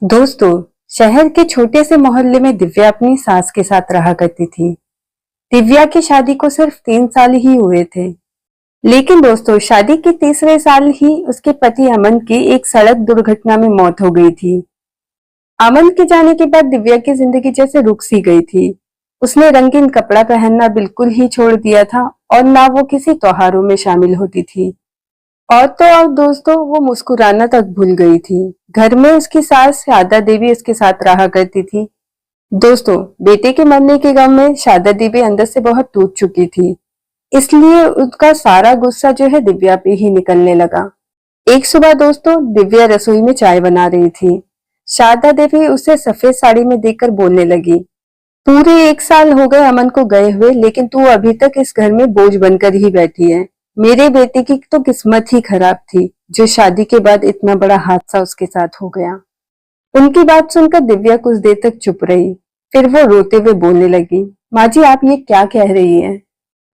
दोस्तों, शहर के छोटे से मोहल्ले में दिव्या अपनी सास के साथ रहा करती थी। दिव्या की शादी को सिर्फ 3 साल ही हुए थे। लेकिन दोस्तों, शादी के तीसरे साल ही उसके पति अमन की एक सड़क दुर्घटना में मौत हो गई थी। अमन के जाने के बाद दिव्या की जिंदगी जैसे रुक सी गई थी। उसने रंगीन कपड़ा पहनना बिल्कुल ही छोड़ दिया था और ना वो किसी त्योहारों में शामिल होती थी। और तो और दोस्तों, वो मुस्कुराना तक भूल गई थी। घर में उसकी सास शारदा देवी उसके साथ रहा करती थी। दोस्तों, बेटे के मरने के गम में शारदा देवी अंदर से बहुत टूट चुकी थी। इसलिए उसका सारा गुस्सा जो है दिव्या पे ही निकलने लगा। एक सुबह दोस्तों, दिव्या रसोई में चाय बना रही थी। शारदा देवी उसे सफेद साड़ी में देखकर बोलने लगी, पूरे 1 साल हो गए अमन को गए हुए, लेकिन तू अभी तक इस घर में बोझ बनकर ही बैठी है। मेरे बेटे की तो किस्मत ही खराब थी, जो शादी के बाद इतना बड़ा हादसा उसके साथ हो गया। उनकी बात सुनकर दिव्या कुछ देर तक चुप रही। फिर वो रोते हुए बोलने लगी, माँ जी आप ये क्या कह रही हैं?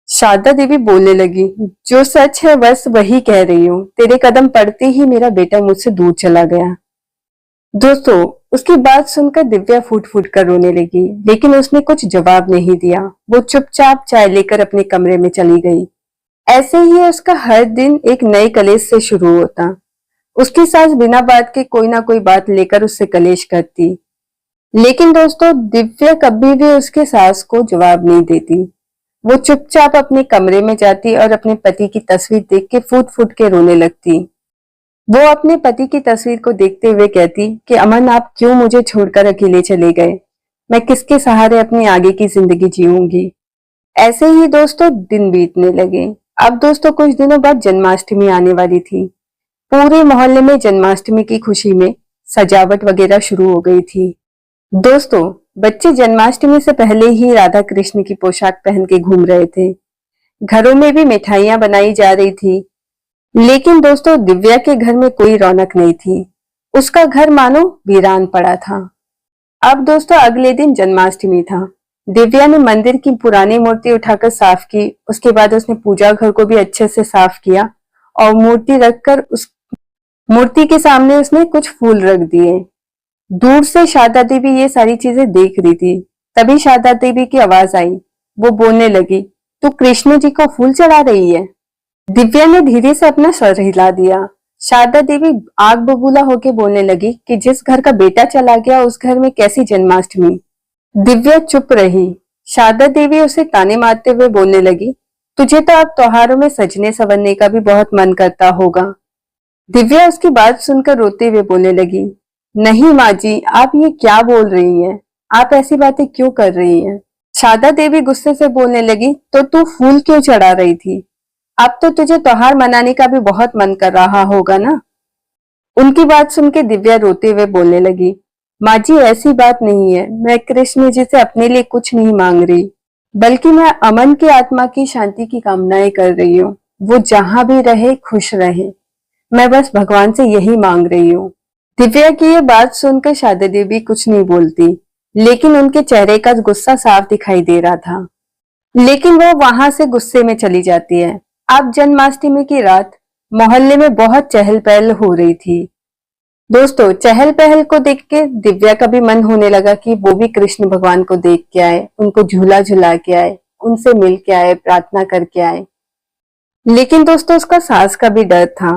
शारदा देवी बोलने लगी, जो सच है बस वही कह रही हूँ। तेरे कदम पड़ते ही मेरा बेटा मुझसे दूर चला गया। दोस्तों, उसकी बात सुनकर दिव्या फूट फूट कर रोने लगी, लेकिन उसने कुछ जवाब नहीं दिया। वो चुपचाप चाय लेकर अपने कमरे में चली गई। ऐसे ही उसका हर दिन एक नए कलेश से शुरू होता। उसकी सास बिना बात के कोई ना कोई बात लेकर उससे कलेश करती। लेकिन दोस्तों, दिव्या कभी भी उसके सास को जवाब नहीं देती। वो चुपचाप अपने कमरे में जाती और अपने पति की तस्वीर देख के फूट फूट के रोने लगती। वो अपने पति की तस्वीर को देखते हुए कहती कि अमन आप क्यों मुझे छोड़कर अकेले चले गए? मैं किसके सहारे अपनी आगे की जिंदगी जीऊंगी? ऐसे ही दोस्तों दिन बीतने लगे। अब दोस्तों, कुछ दिनों बाद जन्माष्टमी आने वाली थी। पूरे मोहल्ले में जन्माष्टमी की खुशी में सजावट वगैरह शुरू हो गई थी। दोस्तों, बच्चे जन्माष्टमी से पहले ही राधा कृष्ण की पोशाक पहन के घूम रहे थे। घरों में भी मिठाइयां बनाई जा रही थी। लेकिन दोस्तों, दिव्या के घर में कोई रौनक नहीं थी। उसका घर मानो वीरान पड़ा था। अब दोस्तों, अगले दिन जन्माष्टमी था। दिव्या ने मंदिर की पुरानी मूर्ति उठाकर साफ की। उसके बाद उसने पूजा घर को भी अच्छे से साफ किया और मूर्ति रखकर उस मूर्ति के सामने उसने कुछ फूल रख दिए। दूर से शारदा देवी ये सारी चीजें देख रही थी। तभी शारदा देवी की आवाज आई। वो बोलने लगी, तू कृष्ण जी को फूल चढ़ा रही है? दिव्या ने धीरे से अपना सर हिला दिया। शारदा देवी आग बबूला होके बोलने लगी कि जिस घर का बेटा चला गया उस घर में कैसी जन्माष्टमी? दिव्या चुप रही। शारदा देवी उसे ताने मारते हुए बोलने लगी, तुझे तो अब त्योहारों में सजने संवरने का भी बहुत मन करता होगा। दिव्या उसकी बात सुनकर रोते हुए बोलने लगी, नहीं माँ जी, आप ये क्या बोल रही हैं? आप ऐसी बातें क्यों कर रही हैं? शारदा देवी गुस्से से बोलने लगी, तो तू फूल क्यों चढ़ा रही थी? अब तो तुझे त्योहार मनाने का भी बहुत मन कर रहा होगा ना? उनकी बात सुन के दिव्या रोते हुए बोलने लगी, माँ जी ऐसी बात नहीं है। मैं कृष्ण जी से अपने लिए कुछ नहीं मांग रही, बल्कि मैं अमन की आत्मा की शांति की कामनाएं कर रही हूँ। वो जहां भी रहे खुश रहे। मैं बस भगवान से यही मांग रही हूँ। दिव्या की ये बात सुनकर शारदा देवी कुछ नहीं बोलती, लेकिन उनके चेहरे का गुस्सा साफ दिखाई दे रहा था। लेकिन वो वहां से गुस्से में चली जाती है। अब जन्माष्टमी की रात मोहल्ले में बहुत चहल पहल हो रही थी। दोस्तों, चहल पहल को देख के दिव्या का भी मन होने लगा कि वो भी कृष्ण भगवान को देख के आए, उनको झूला झुला के आए, उनसे मिल के आए, प्रार्थना करके आए। लेकिन दोस्तों, उसका सास का भी डर था।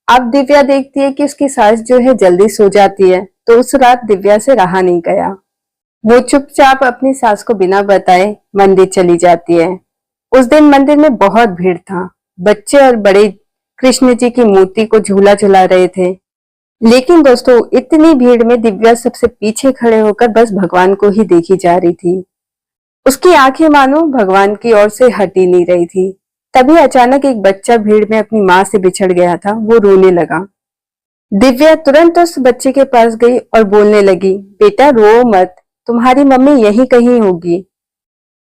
अब दिव्या देखती है कि उसकी सास जो है जल्दी सो जाती है, तो उस रात दिव्या से रहा नहीं गया। वो चुपचाप अपनी सास को बिना बताए मंदिर चली जाती है। उस दिन मंदिर में बहुत भीड़ था। बच्चे और बड़े कृष्ण जी की मूर्ति को झूला झुला रहे थे। लेकिन दोस्तों, इतनी भीड़ में दिव्या सबसे पीछे खड़े होकर बस भगवान को ही देखी जा रही थी। उसकी आंखें मानो भगवान की ओर से हट ही नहीं रही थी। तभी अचानक एक बच्चा भीड़ में अपनी माँ से बिछड़ गया था। वो रोने लगा। दिव्या तुरंत उस बच्चे के पास गई और बोलने लगी, बेटा रो मत, तुम्हारी मम्मी यहीं कहीं होगी।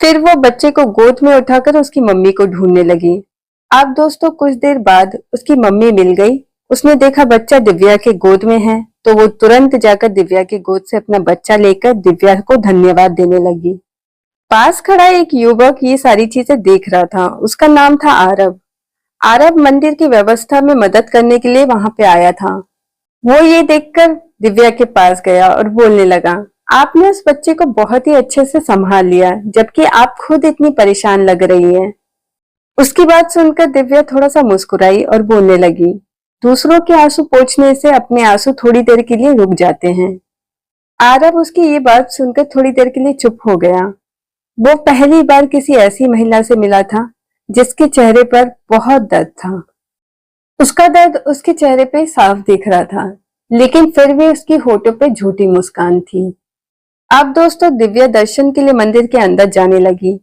फिर वो बच्चे को गोद में उठाकर उसकी मम्मी को ढूंढने लगी। अब दोस्तों, कुछ देर बाद उसकी मम्मी मिल गई। उसने देखा बच्चा दिव्या के गोद में है, तो वो तुरंत जाकर दिव्या की गोद से अपना बच्चा लेकर दिव्या को धन्यवाद देने लगी। पास खड़ा एक युवक ये सारी चीजें देख रहा था। उसका नाम था आरव। आरव मंदिर की व्यवस्था में मदद करने के लिए वहां पे आया था। वो ये देखकर दिव्या के पास गया और बोलने लगा, आपने उस बच्चे को बहुत ही अच्छे से संभाल लिया, जबकि आप खुद इतनी परेशान लग रही हैं। उसकी बात सुनकर दिव्या थोड़ा सा मुस्कुराई और बोलने लगी, दूसरों के आंसू पोंछने से अपने आंसू थोड़ी देर के लिए रुक जाते हैं। आरव उसकी ये बात सुनकर थोड़ी देर के लिए चुप हो गया। वो पहली बार किसी ऐसी महिला से मिला था जिसके चेहरे पर बहुत दर्द था। उसका दर्द उसके चेहरे पे साफ दिख रहा था, लेकिन फिर भी उसकी होठों पे झूठी मुस्कान थी। अब दोस्तों दिव्या दर्शन के लिए मंदिर के अंदर जाने लगी,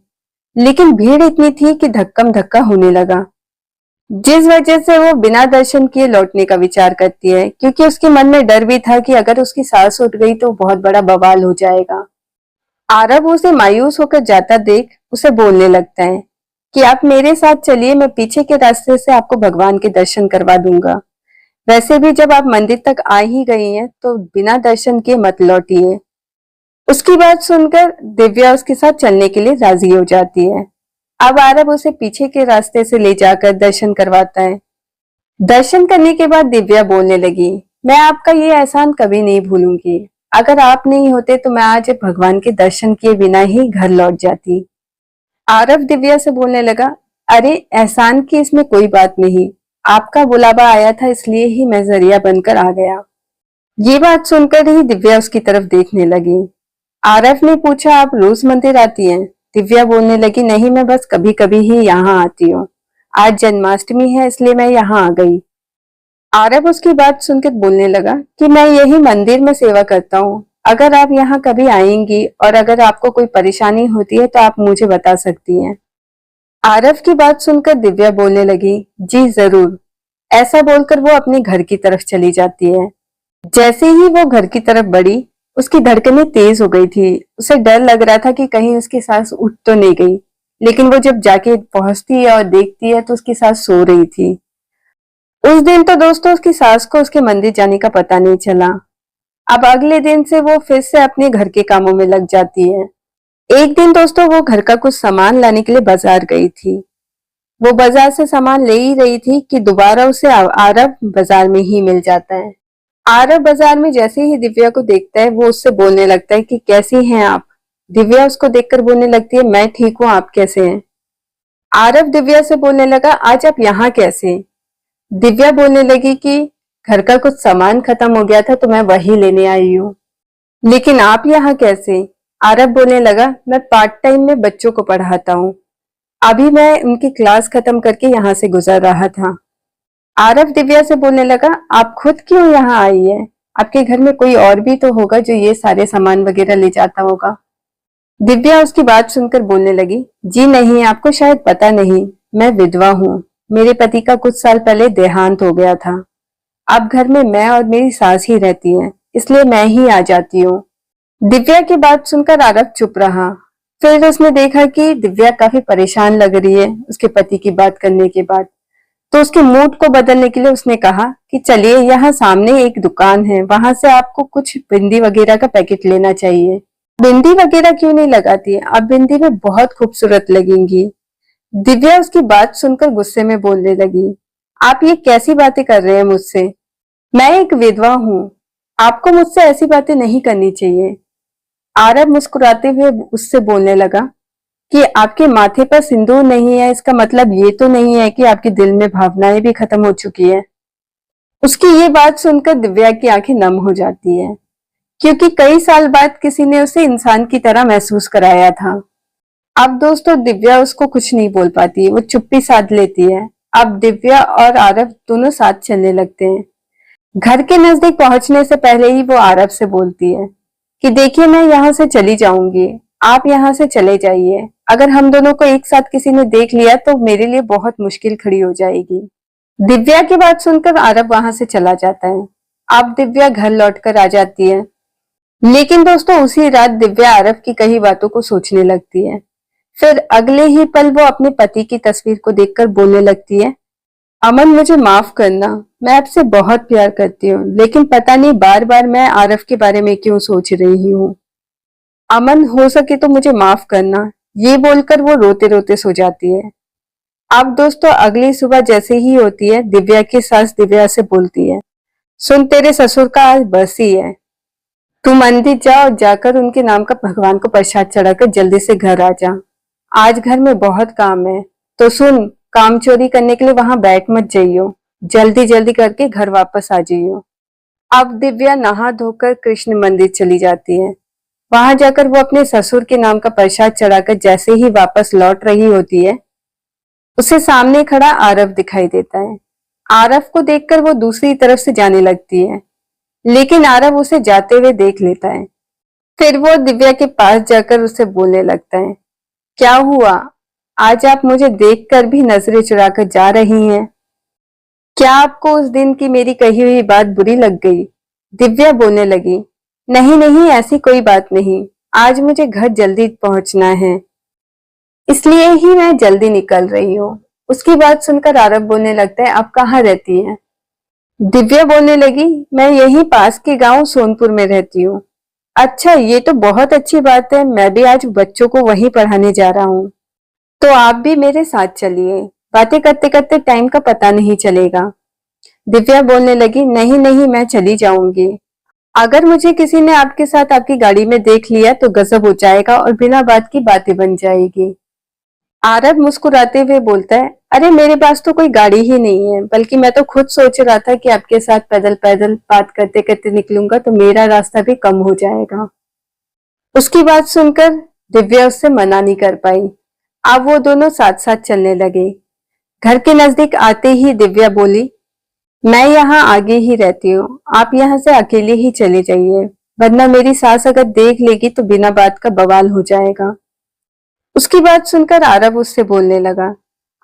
लेकिन भीड़ इतनी थी कि धक्कम धक्का होने लगा, जिस वजह से वो बिना दर्शन किए लौटने का विचार करती है, क्योंकि उसके मन में डर भी था कि अगर उसकी सांस उठ गई तो बहुत बड़ा बवाल हो जाएगा। आरव उसे मायूस होकर जाता देख उसे बोलने लगता है कि आप मेरे साथ चलिए, मैं पीछे के रास्ते से आपको भगवान के दर्शन करवा दूंगा। वैसे भी जब आप मंदिर तक आ ही गई हैं तो बिना दर्शन किए मत लौटिए। उसकी बात सुनकर दिव्या उसके साथ चलने के लिए राजी हो जाती है। अब आरव उसे पीछे के रास्ते से ले जाकर दर्शन करवाता है। दर्शन करने के बाद दिव्या बोलने लगी, मैं आपका ये एहसान कभी नहीं भूलूंगी। अगर आप नहीं होते तो मैं आज भगवान के दर्शन किए बिना ही घर लौट जाती। आरव दिव्या से बोलने लगा, अरे एहसान की इसमें कोई बात नहीं, आपका बुलावा आया था इसलिए ही मैं जरिया बनकर आ गया। ये बात सुनकर ही दिव्या उसकी तरफ देखने लगी। आरव ने पूछा, आप रोज मंदिर आती हैं? दिव्या बोलने लगी, नहीं, मैं बस कभी कभी ही यहाँ आती हूँ। आज जन्माष्टमी है इसलिए मैं यहाँ आ गई। आरव उसकी बात सुनकर बोलने लगा कि मैं यही मंदिर में सेवा करता हूँ। अगर आप यहाँ कभी आएंगी और अगर आपको कोई परेशानी होती है तो आप मुझे बता सकती हैं। आरव की बात सुनकर दिव्या बोलने लगी, जी जरूर। ऐसा बोलकर वो अपने घर की तरफ चली जाती है। जैसे ही वो घर की तरफ बढ़ी, उसकी धड़कनें तेज हो गई थी। उसे डर लग रहा था कि कहीं उसकी सांस उठ तो नहीं गई, लेकिन वो जब जाके पहुंचती है और देखती है तो उसकी सांस सो रही थी। उस दिन तो दोस्तों उसकी सास को उसके मंदिर जाने का पता नहीं चला। अब अगले दिन से वो फिर से अपने घर के कामों में लग जाती है। एक दिन दोस्तों वो घर का कुछ सामान लाने के लिए बाजार गई थी। वो बाजार से सामान ले ही रही थी कि दोबारा उसे आरव बाजार में ही मिल जाता है। आरव बाजार में जैसे ही दिव्या को देखता है वो उससे बोलने लगता है कि कैसी हैं आप। दिव्या उसको देखकर बोलने लगती है, मैं ठीक हूँ, आप कैसे हैं? आरव दिव्या से बोलने लगा, आज आप यहाँ कैसे? दिव्या बोलने लगी कि घर का कुछ सामान खत्म हो गया था तो मैं वही लेने आई हूँ। लेकिन आप यहाँ कैसे? आरव बोलने लगा, मैं पार्ट टाइम में बच्चों को पढ़ाता हूँ। अभी मैं उनकी क्लास खत्म करके यहाँ से गुजर रहा था। आरव दिव्या से बोलने लगा, आप खुद क्यों यहाँ आई है? आपके घर में कोई और भी तो होगा जो ये सारे सामान वगैरह ले जाता होगा। दिव्या उसकी बात सुनकर बोलने लगी, जी नहीं, आपको शायद पता नहीं, मैं विधवा हूँ। मेरे पति का कुछ साल पहले देहांत हो गया था। अब घर में मैं और मेरी सास ही रहती हैं, इसलिए मैं ही आ जाती हूँ। दिव्या की बात सुनकर आरव चुप रहा। फिर उसने देखा कि दिव्या काफी परेशान लग रही है उसके पति की बात करने के बाद, तो उसके मूड को बदलने के लिए उसने कहा कि चलिए, यहाँ सामने एक दुकान है, वहां से आपको कुछ बिंदी वगैरह का पैकेट लेना चाहिए। बिंदी वगैरह क्यों नहीं लगाती है? आप बिंदी में बहुत खूबसूरत लगेंगी। दिव्या उसकी बात सुनकर गुस्से में बोलने लगी, आप ये कैसी बातें कर रहे हैं मुझसे? मैं एक विधवा हूँ, आपको मुझसे ऐसी बातें नहीं करनी चाहिए। आरव मुस्कुराते हुए उससे बोलने लगा कि आपके माथे पर सिंदूर नहीं है, इसका मतलब ये तो नहीं है कि आपके दिल में भावनाएं भी खत्म हो चुकी है। उसकी ये बात सुनकर दिव्या की आंखें नम हो जाती है, क्योंकि कई साल बाद किसी ने उसे इंसान की तरह महसूस कराया था। अब दोस्तों दिव्या उसको कुछ नहीं बोल पाती, वो चुप्पी साध लेती है। अब दिव्या और आरव दोनों साथ चलने लगते हैं। घर के नजदीक पहुंचने से पहले ही वो आरव से बोलती है कि देखिए, मैं यहाँ से चली जाऊंगी, आप यहाँ से चले जाइए। अगर हम दोनों को एक साथ किसी ने देख लिया तो मेरे लिए बहुत मुश्किल खड़ी हो जाएगी। दिव्या की बात सुनकर आरव वहां से चला जाता है। अब दिव्या घर लौटकर आ जाती है, लेकिन दोस्तों उसी रात दिव्या आरव की कही बातों को सोचने लगती है। फिर अगले ही पल वो अपने पति की तस्वीर को देखकर बोलने लगती है, अमन, मुझे माफ करना, मैं आपसे बहुत प्यार करती हूँ, लेकिन पता नहीं बार बार मैं आरव के बारे में क्यों सोच रही हूँ। अमन, हो सके तो मुझे माफ करना। ये बोलकर वो रोते रोते सो जाती है। अब दोस्तों अगली सुबह जैसे ही होती है, दिव्या की सास दिव्या से बोलती है, सुन, तेरे ससुर का आज बरसी है। तू मंदिर जा और जाकर उनके नाम का भगवान को प्रसाद चढ़ाकर जल्दी से घर आ जा। आज घर में बहुत काम है। तो सुन, काम चोरी करने के लिए वहां बैठ मत जाइयो। जल्दी जल्दी करके घर वापस आ जाइयो। अब दिव्या नहा धोकर कृष्ण मंदिर चली जाती है। वहां जाकर वो अपने ससुर के नाम का प्रसाद चढ़ाकर जैसे ही वापस लौट रही होती है, उसे सामने खड़ा आरव दिखाई देता है। आरव को देखकर वो दूसरी तरफ से जाने लगती है, लेकिन आरव उसे जाते हुए देख लेता है। फिर वो दिव्या के पास जाकर उससे बोलने लगता है, क्या हुआ? आज आप मुझे देखकर भी नजरें चुराकर जा रही हैं। क्या आपको उस दिन की मेरी कही हुई बात बुरी लग गई? दिव्या बोलने लगी, नहीं नहीं, ऐसी कोई बात नहीं। आज मुझे घर जल्दी पहुंचना है, इसलिए ही मैं जल्दी निकल रही हूँ। उसकी बात सुनकर आरव बोलने लगता है, आप कहाँ रहती हैं? दिव्या बोलने लगी, मैं यहीं पास के गांव सोनपुर में रहती हूँ। अच्छा, ये तो बहुत अच्छी बात है। मैं भी आज बच्चों को वहीं पढ़ाने जा रहा हूँ, तो आप भी मेरे साथ चलिए। बातें करते करते टाइम का पता नहीं चलेगा। दिव्या बोलने लगी, नहीं नहीं, मैं चली जाऊंगी। अगर मुझे किसी ने आपके साथ आपकी गाड़ी में देख लिया तो गजब हो जाएगा और बिना बात की बातें बन जाएगी। आरव मुस्कुराते हुए बोलता है, अरे मेरे पास तो कोई गाड़ी ही नहीं है, बल्कि मैं तो खुद सोच रहा था कि आपके साथ पैदल पैदल बात करते करते निकलूंगा तो मेरा रास्ता भी कम हो जाएगा। उसकी बात सुनकर दिव्या उससे मना नहीं कर पाई। अब वो दोनों साथ साथ चलने लगे। घर के नजदीक आते ही दिव्या बोली, मैं यहाँ आगे ही रहती हूँ, आप यहाँ से अकेले ही चले जाइए, वरना मेरी सास अगर देख लेगी तो बिना बात का बवाल हो जाएगा। उसकी बात सुनकर आरव उससे बोलने लगा,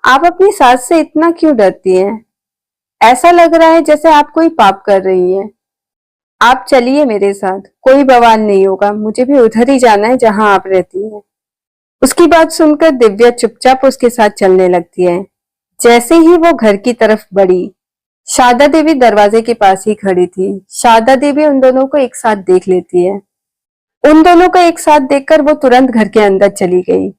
आप अपनी सास से इतना क्यों डरती हैं? ऐसा लग रहा है जैसे आप कोई पाप कर रही हैं। आप चलिए मेरे साथ, कोई बवाल नहीं होगा, मुझे भी उधर ही जाना है जहां आप रहती हैं। उसकी बात सुनकर दिव्या चुपचाप उसके साथ चलने लगती है। जैसे ही वो घर की तरफ बढ़ी, शारदा देवी दरवाजे के पास ही खड़ी थी। शारदा देवी उन दोनों को एक साथ देख लेती है। उन दोनों को एक साथ देखकर वो तुरंत घर के अंदर चली गई।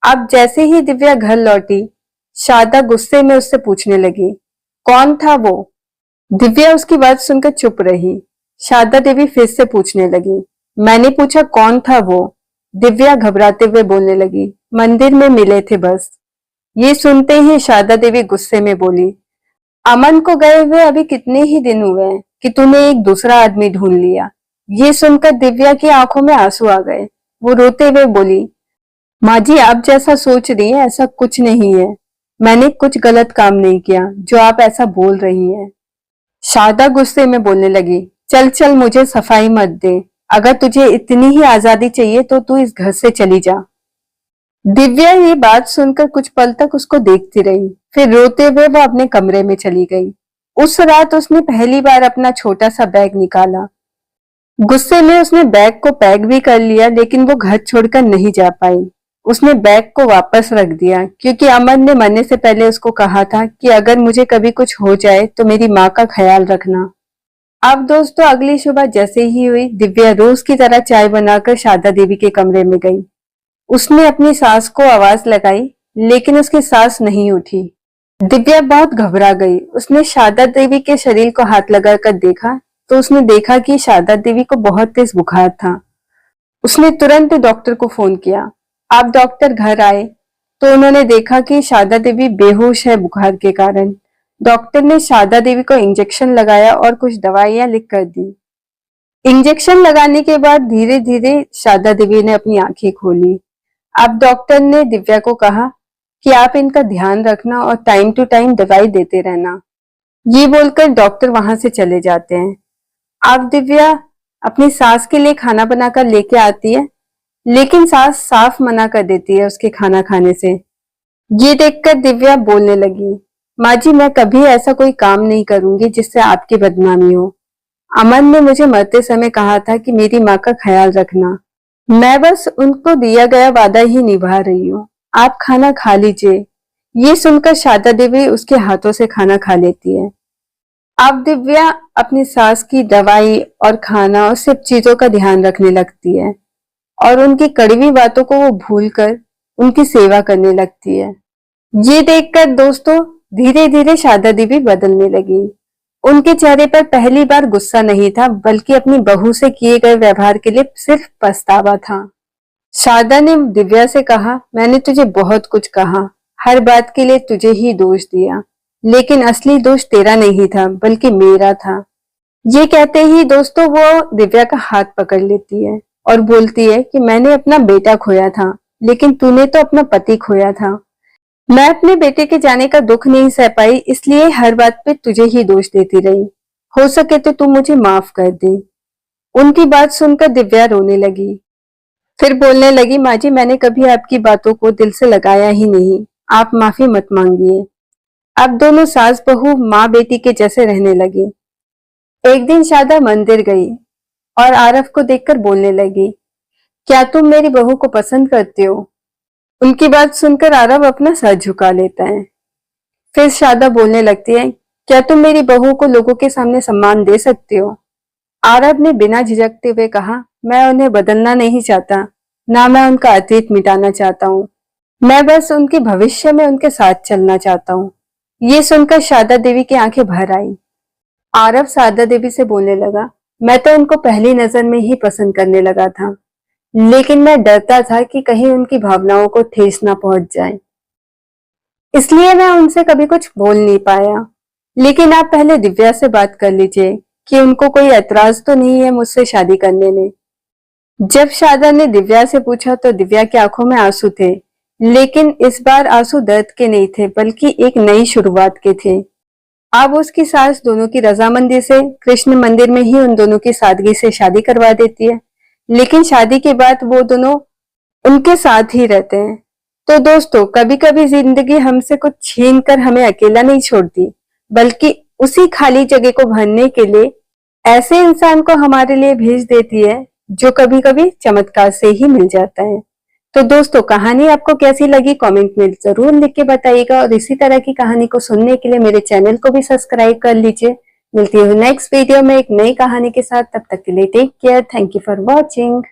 अब जैसे ही दिव्या घर लौटी, शारदा गुस्से में उससे पूछने लगी, कौन था वो? दिव्या उसकी बात सुनकर चुप रही। शारदा देवी फिर से पूछने लगी, मैंने पूछा कौन था वो? दिव्या घबराते हुए बोलने लगी, मंदिर में मिले थे बस। ये सुनते ही शारदा देवी गुस्से में बोली, अमन को गए हुए अभी कितने ही दिन हुए हैं कि तूने एक दूसरा आदमी ढूंढ लिया। ये सुनकर दिव्या की आंखों में आंसू आ गए। वो रोते हुए बोली, माँ जी, आप जैसा सोच रही हैं ऐसा कुछ नहीं है। मैंने कुछ गलत काम नहीं किया जो आप ऐसा बोल रही हैं। शारदा गुस्से में बोलने लगी, चल चल, मुझे सफाई मत दे। अगर तुझे इतनी ही आजादी चाहिए तो तू इस घर से चली जा। दिव्या ये बात सुनकर कुछ पल तक उसको देखती रही, फिर रोते हुए वो अपने कमरे में चली गई। उस रात उसने पहली बार अपना छोटा सा बैग निकाला। गुस्से में उसने बैग को पैक भी कर लिया, लेकिन वो घर छोड़कर नहीं जा पाई। उसने बैग को वापस रख दिया, क्योंकि अमन ने मरने से पहले उसको कहा था कि अगर मुझे कभी कुछ हो जाए तो मेरी माँ का ख्याल रखना। अब दोस्तों, अगली सुबह जैसे ही हुई, दिव्या रोज की तरह चाय बनाकर शारदा देवी के कमरे में गई। उसने अपनी सास को आवाज लगाई, लेकिन उसकी सास नहीं उठी। दिव्या बहुत घबरा गई। उसने शारदा देवी के शरीर को हाथ लगाकर देखा तो उसने देखा कि शारदा देवी को बहुत तेज बुखार था। उसने तुरंत डॉक्टर को फोन किया। अब डॉक्टर घर आए तो उन्होंने देखा कि शारदा देवी बेहोश है बुखार के कारण। डॉक्टर ने शारदा देवी को इंजेक्शन लगाया और कुछ दवाइयां लिख कर दी। इंजेक्शन लगाने के बाद धीरे धीरे शारदा देवी ने अपनी आंखें खोली। अब डॉक्टर ने दिव्या को कहा कि आप इनका ध्यान रखना और टाइम टू टाइम दवाई देते रहना। ये बोलकर डॉक्टर वहां से चले जाते हैं। अब दिव्या अपनी सास के लिए खाना बनाकर लेके आती है, लेकिन सास साफ मना कर देती है उसके खाना खाने से। ये देखकर दिव्या बोलने लगी, माँ जी, मैं कभी ऐसा कोई काम नहीं करूंगी जिससे आपकी बदनामी हो। अमन ने मुझे मरते समय कहा था कि मेरी माँ का ख्याल रखना। मैं बस उनको दिया गया वादा ही निभा रही हूँ। आप खाना खा लीजिए। ये सुनकर शारदा देवी उसके हाथों से खाना खा लेती है। अब दिव्या अपनी सास की दवाई और खाना और सब चीजों का ध्यान रखने लगती है और उनकी कड़वी बातों को वो भूलकर उनकी सेवा करने लगती है। ये देखकर दोस्तों, धीरे धीरे शारदा देवी बदलने लगी। उनके चेहरे पर पहली बार गुस्सा नहीं था, बल्कि अपनी बहू से किए गए व्यवहार के लिए सिर्फ पछतावा था। शारदा ने दिव्या से कहा, मैंने तुझे बहुत कुछ कहा, हर बात के लिए तुझे ही दोष दिया, लेकिन असली दोष तेरा नहीं था बल्कि मेरा था। ये कहते ही दोस्तों वो दिव्या का हाथ पकड़ लेती है और बोलती है कि मैंने अपना बेटा खोया था, लेकिन तूने तो अपना पति खोया था। मैं अपने बेटे के जाने का दुख नहीं सह पाई, इसलिए हर बात पे तुझे ही दोष देती रही। हो सके तो तू मुझे माफ कर दे। उनकी बात सुनकर दिव्या रोने लगी। फिर बोलने लगी, माँ जी, मैंने कभी आपकी बातों को दिल से लगाया ही नहीं, आप माफी मत मांगिए। अब दोनों सास बहू माँ बेटी के जैसे रहने लगी। एक दिन शारदा मंदिर गई और आरव को देखकर बोलने लगी, क्या तुम मेरी बहू को पसंद करते हो? उनकी बात सुनकर आरव अपना सर झुका लेता है। फिर शारदा बोलने लगती है, क्या तुम मेरी बहू को लोगों के सामने सम्मान दे सकते हो? आरव ने बिना झिझकते हुए कहा, मैं उन्हें बदलना नहीं चाहता, ना मैं उनका अतीत मिटाना चाहता हूँ, मैं बस उनके भविष्य में उनके साथ चलना चाहता हूँ। ये सुनकर शारदा देवी की आंखें भर आई। आरव शारदा देवी से बोलने लगा, मैं तो उनको पहली नजर में ही पसंद करने लगा था, लेकिन मैं डरता था कि कहीं उनकी भावनाओं को ठेस ना पहुंच जाए, इसलिए मैं उनसे कभी कुछ बोल नहीं पाया। लेकिन आप पहले दिव्या से बात कर लीजिए कि उनको कोई ऐतराज तो नहीं है मुझसे शादी करने में। जब शारदा ने दिव्या से पूछा तो दिव्या की आंखों में आंसू थे, लेकिन इस बार आंसू दर्द के नहीं थे बल्कि एक नई शुरुआत के थे। अब उसकी सास दोनों की रजामंदी से कृष्ण मंदिर में ही उन दोनों की सादगी से शादी करवा देती है, लेकिन शादी के बाद वो दोनों उनके साथ ही रहते हैं। तो दोस्तों, कभी कभी जिंदगी हमसे कुछ छीन कर हमें अकेला नहीं छोड़ती, बल्कि उसी खाली जगह को भरने के लिए ऐसे इंसान को हमारे लिए भेज देती है जो कभी कभी चमत्कार से ही मिल जाता है। तो दोस्तों, कहानी आपको कैसी लगी कमेंट में जरूर लिख के बताइएगा, और इसी तरह की कहानी को सुनने के लिए मेरे चैनल को भी सब्सक्राइब कर लीजिए। मिलती हूँ नेक्स्ट वीडियो में एक नई कहानी के साथ, तब तक के लिए take care, thank you for watching.